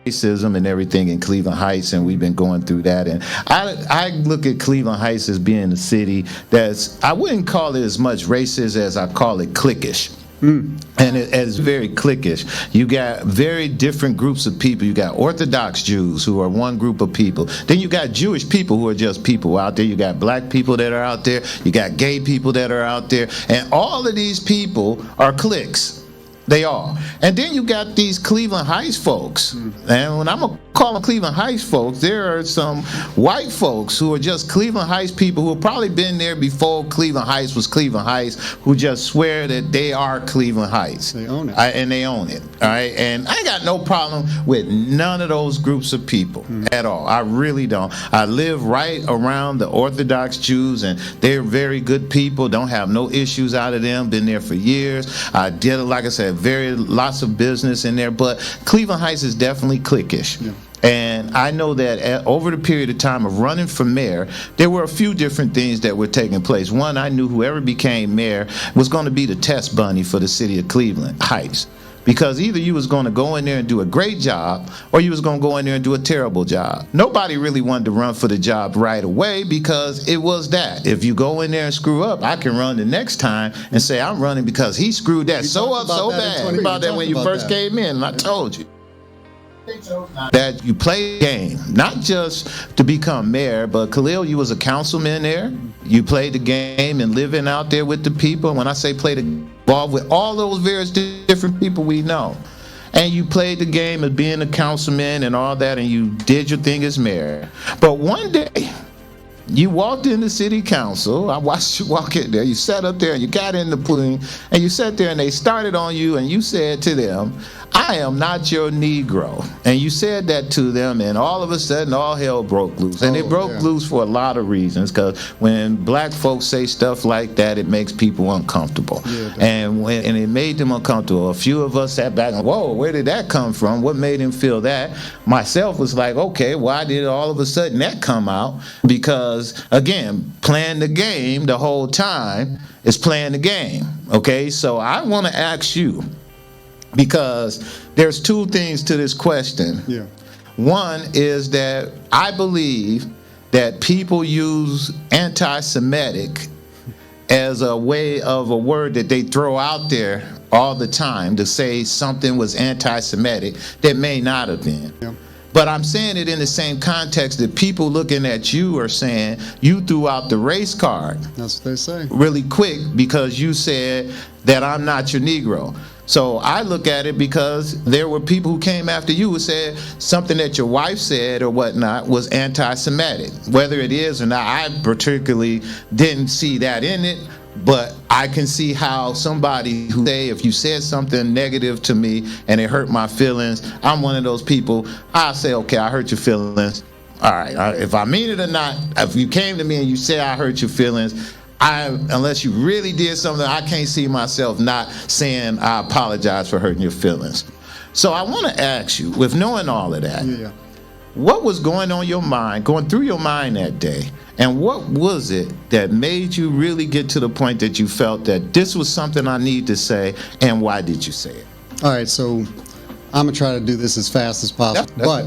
racism and everything in Cleveland Heights, and we've been going through that. And I look at Cleveland Heights as being a city that's, I wouldn't call it as much racist as I call it cliquish. And it's very cliquish. You got very different groups of people. You got Orthodox Jews who are one group of people. Then you got Jewish people who are just people out there. You got black people that are out there. You got gay people that are out there. And all of these people are cliques. They are. And then you got these Cleveland Heights folks. And when I'm going to call them Cleveland Heights folks, there are some white folks who are just Cleveland Heights people who have probably been there before Cleveland Heights was Cleveland Heights, who just swear that they are Cleveland Heights. They own it. And they own it. All right. And I got no problem with none of those groups of people at all. I really don't. I live right around the Orthodox Jews, and they're very good people. Don't have no issues out of them. Been there for years. I did, like I said, lots of business in there, but Cleveland Heights is definitely cliquish. Yeah. And I know that over the period of time of running for mayor, there were a few different things that were taking place. One, I knew whoever became mayor was going to be the test bunny for the city of Cleveland Heights. Because either you was going to go in there and do a great job, or you was going to go in there and do a terrible job. Nobody really wanted to run for the job right away, because it was that. If you go in there and screw up, I can run the next time and say I'm running because he screwed that so up so bad. About that when you first came in, and I told you. That you play the game, not just to become mayor, but Khalil, you was a councilman there. You played the game and living out there with the people. When I say play the involved with all those various different people we know. And you played the game of being a councilman and all that, and you did your thing as mayor. But one day, you walked into city council. I watched you walk in there. You sat up there and you got in the podium, and you sat there and they started on you, and you said to them, I am not your Negro. And you said that to them, and all of a sudden, all hell broke loose. And it broke loose for a lot of reasons, because when black folks say stuff like that, it makes people uncomfortable. Yeah, and it made them uncomfortable. A few of us sat back and, whoa, where did that come from? What made him feel that? Myself was like, okay, why did all of a sudden that come out? Because, again, playing the game the whole time is playing the game. Okay, so I want to ask you, because there's two things to this question. Yeah. One is that I believe that people use anti-Semitic as a way of a word that they throw out there all the time to say something was anti-Semitic that may not have been. Yeah. But I'm saying it in the same context that people looking at you are saying you threw out the race card. That's what they say. Really quick, because you said that I'm not your Negro. So I look at it because there were people who came after you who said something that your wife said or whatnot was anti-Semitic. Whether it is or not, I particularly didn't see that in it. But I can see how somebody who say, if you said something negative to me and it hurt my feelings, I'm one of those people, I'll say, okay, I hurt your feelings. All right, if I mean it or not, if you came to me and you say I hurt your feelings, unless you really did something, I can't see myself not saying I apologize for hurting your feelings. So I want to ask you, with knowing all of that, what was going through your mind that day? And what was it that made you really get to the point that you felt that this was something I need to say, and why did you say it? All right, so I'm going to try to do this as fast as possible. But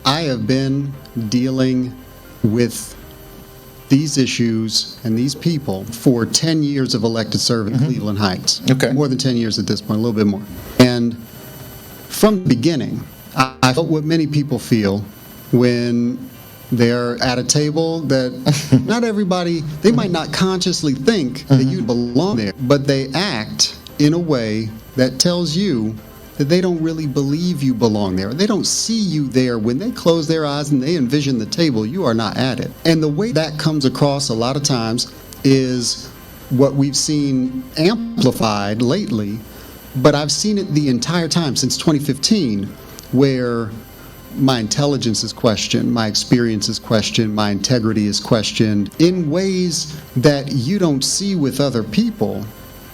I have been dealing with these issues and these people for 10 years of elected service in Cleveland Heights. Okay. More than 10 years at this point, a little bit more. And from the beginning, I felt what many people feel when they're at a table that not everybody, they might not consciously think that you belong there, but they act in a way that tells you that they don't really believe you belong there. They don't see you there. When they close their eyes and they envision the table, you are not at it. And the way that comes across a lot of times is what we've seen amplified lately, but I've seen it the entire time since 2015, where my intelligence is questioned, my experience is questioned, my integrity is questioned in ways that you don't see with other people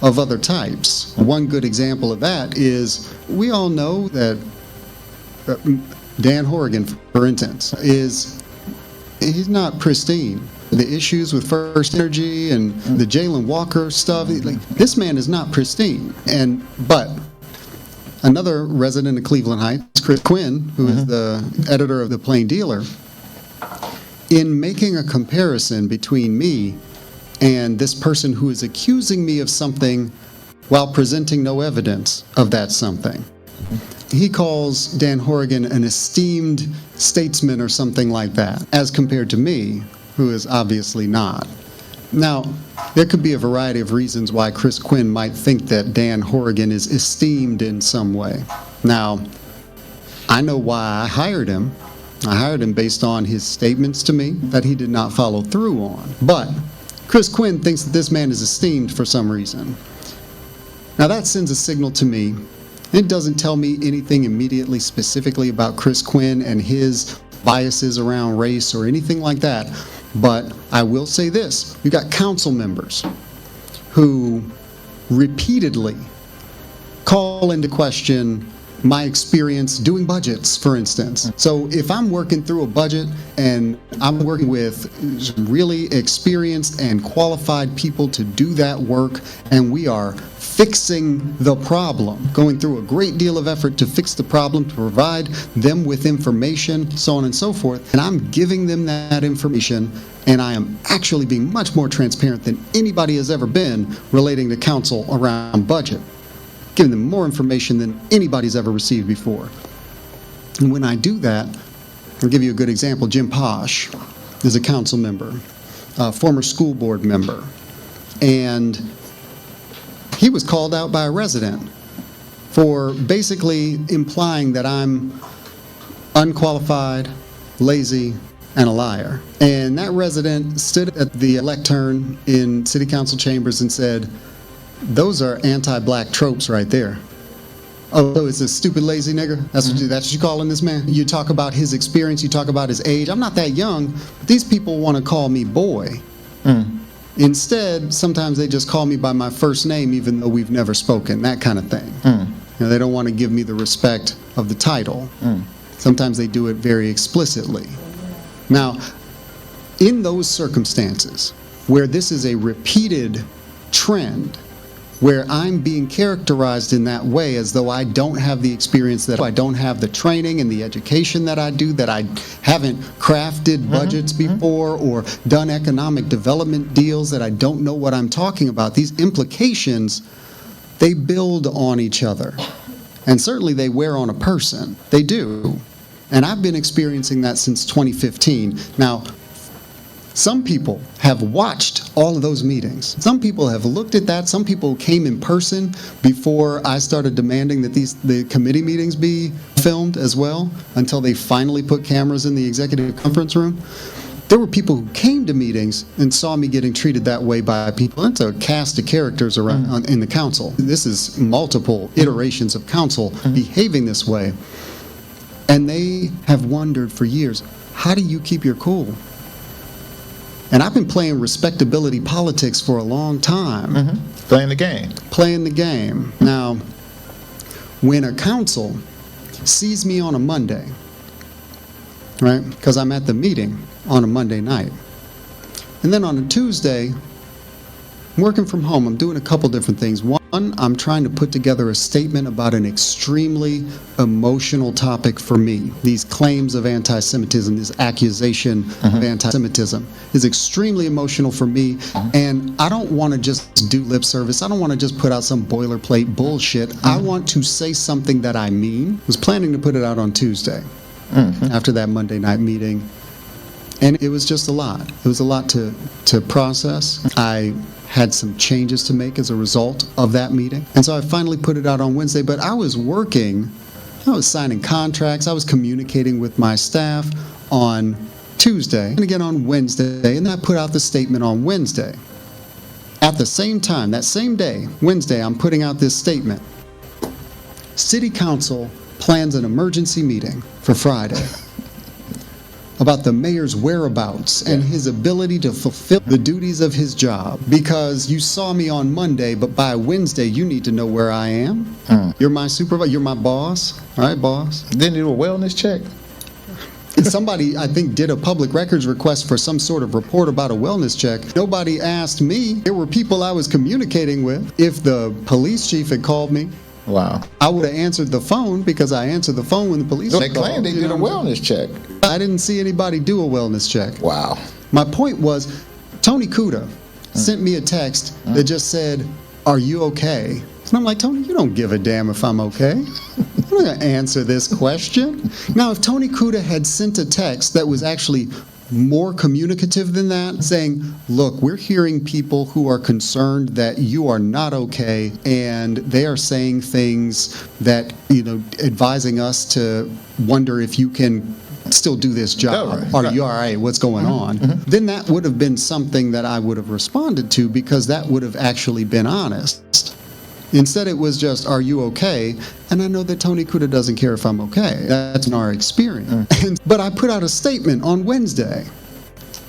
of other types. One good example of that is, we all know that Dan Horrigan, for instance, he's not pristine. The issues with First Energy and the Jalen Walker stuff, this man is not pristine. But another resident of Cleveland Heights, Chris Quinn, who is the editor of the Plain Dealer, in making a comparison between me and this person who is accusing me of something while presenting no evidence of that something. He calls Dan Horrigan an esteemed statesman or something like that, as compared to me, who is obviously not. Now, there could be a variety of reasons why Chris Quinn might think that Dan Horrigan is esteemed in some way. Now, I know why I hired him. I hired him based on his statements to me that he did not follow through on. But Chris Quinn thinks that this man is esteemed for some reason. Now, that sends a signal to me. It doesn't tell me anything immediately specifically about Chris Quinn and his biases around race or anything like that. But I will say this. You've got council members who repeatedly call into question my experience doing budgets, for instance. So if I'm working through a budget and I'm working with really experienced and qualified people to do that work, and we are fixing the problem, going through a great deal of effort to fix the problem, to provide them with information, so on and so forth, and I'm giving them that information, and I am actually being much more transparent than anybody has ever been relating to council around budget, giving them more information than anybody's ever received before. And when I do that, I'll give you a good example. Jim Posh is a council member, a former school board member, and he was called out by a resident for basically implying that I'm unqualified, lazy, and a liar. And that resident stood at the lectern in city council chambers and said, "Those are anti-black tropes right there." Oh, so it's a stupid, lazy nigger? That's what you're calling this man? You talk about his experience, you talk about his age. I'm not that young, but these people want to call me boy. Instead, sometimes they just call me by my first name, even though we've never spoken, that kind of thing. You know, they don't want to give me the respect of the title. Sometimes they do it very explicitly. Now, in those circumstances, where this is a repeated trend, where I'm being characterized in that way as though I don't have the experience, that I don't have the training and the education that I do, that I haven't crafted budgets before or done economic development deals, that I don't know what I'm talking about. These implications, they build on each other. And certainly they wear on a person. They do. And I've been experiencing that since 2015. Now, some people have watched all of those meetings. Some people have looked at that. Some people came in person before I started demanding that the committee meetings be filmed as well, until they finally put cameras in the executive conference room. There were people who came to meetings and saw me getting treated that way by people. It's a cast of characters around in the council. This is multiple iterations of council behaving this way. And they have wondered for years, how do you keep your cool? And I've been playing respectability politics for a long time. Playing the game. Playing the game. Now, when a council sees me on a Monday, right, because I'm at the meeting on a Monday night, and then on a Tuesday, I'm working from home, I'm doing a couple different things. One, I'm trying to put together a statement about an extremely emotional topic for me. These claims of anti-Semitism, this accusation of anti-Semitism is extremely emotional for me, and I don't want to just do lip service. I don't want to just put out some boilerplate bullshit. I want to say something that I mean. I was planning to put it out on Tuesday after that Monday night meeting, and it was just a lot. It was a lot to process. I had some changes to make as a result of that meeting. And so I finally put it out on Wednesday, but I was working, I was signing contracts, I was communicating with my staff on Tuesday, and again on Wednesday, and I put out the statement on Wednesday. At the same time, that same day, Wednesday, I'm putting out this statement. City Council plans an emergency meeting for Friday about the mayor's whereabouts and his ability to fulfill the duties of his job. Because you saw me on Monday, but by Wednesday, you need to know where I am. You're my supervisor, you're my boss. All right, boss. Didn't you do a wellness check? Somebody, I think, did a public records request for some sort of report about a wellness check. Nobody asked me. There were people I was communicating with. If the police chief had called me Wow. I would have answered the phone because I answered the phone when the police They called, claim they you did a know. wellness check. I didn't see anybody do a wellness check. Wow. My point was, Tony Kuda sent me a text that just said, "Are you okay?" And I'm like, Tony, you don't give a damn if I'm okay. I'm not going to answer this question. Now, if Tony Kuda had sent a text that was actually more communicative than that, saying, look, we're hearing people who are concerned that you are not okay, and they are saying things that, advising us to wonder if you can still do this job. Oh, Are you all right? What's going on? Then that would have been something that I would have responded to, because that would have actually been honest. Instead, it was just, are you okay? And I know that Tony Kuda doesn't care if I'm okay. That's in our experience. But I put out a statement on Wednesday.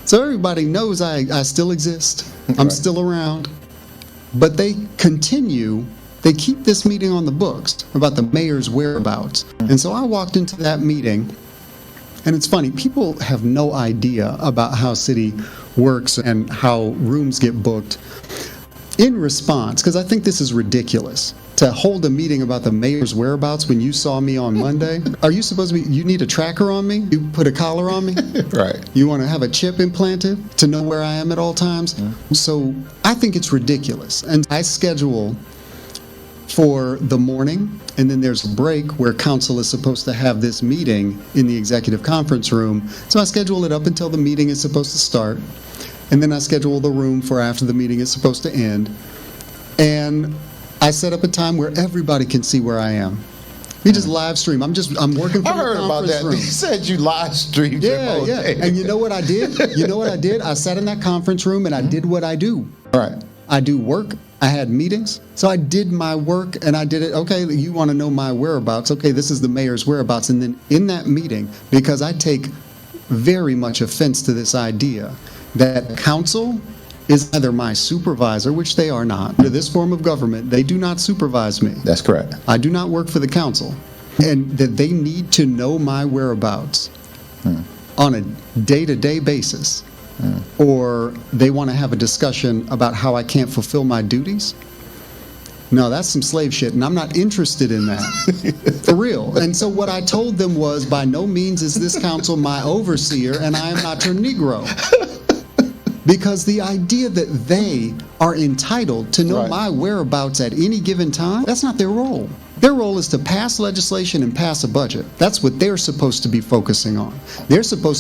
So everybody knows I still exist. I'm still around. But they keep this meeting on the books about the mayor's whereabouts. And so I walked into that meeting, and it's funny, people have no idea about how city works and how rooms get booked. In response, because I think this is ridiculous, to hold a meeting about the mayor's whereabouts when you saw me on Monday. Are you supposed to be, you need a tracker on me? You put a collar on me? Right. You want to have a chip implanted to know where I am at all times? So I think it's ridiculous. And I schedule for the morning, and then there's a break where council is supposed to have this meeting in the executive conference room. So I schedule it up until the meeting is supposed to start. And then I schedule the room for after the meeting is supposed to end. And I set up a time where everybody can see where I am. We just live stream. I'm working from I heard the about conference that. room. He said you live streamed your whole day. And you know what I did? I sat in that conference room and I did what I do. Right. I do work. I had meetings. So I did my work and I did it. Okay, you want to know my whereabouts. Okay, this is the mayor's whereabouts. And then in that meeting, because I take very much offense to this idea that council is either my supervisor, which they are not. Under this form of government, they do not supervise me. That's correct. I do not work for the council. And that they need to know my whereabouts on a day-to-day basis. Or they want to have a discussion about how I can't fulfill my duties. No, that's some slave shit, and I'm not interested in that. For real. And so what I told them was, by no means is this council my overseer, and I am not your Negro. Because the idea that they are entitled to know my whereabouts at any given time, that's not their role. Their role is to pass legislation and pass a budget. That's what they're supposed to be focusing on. They're supposed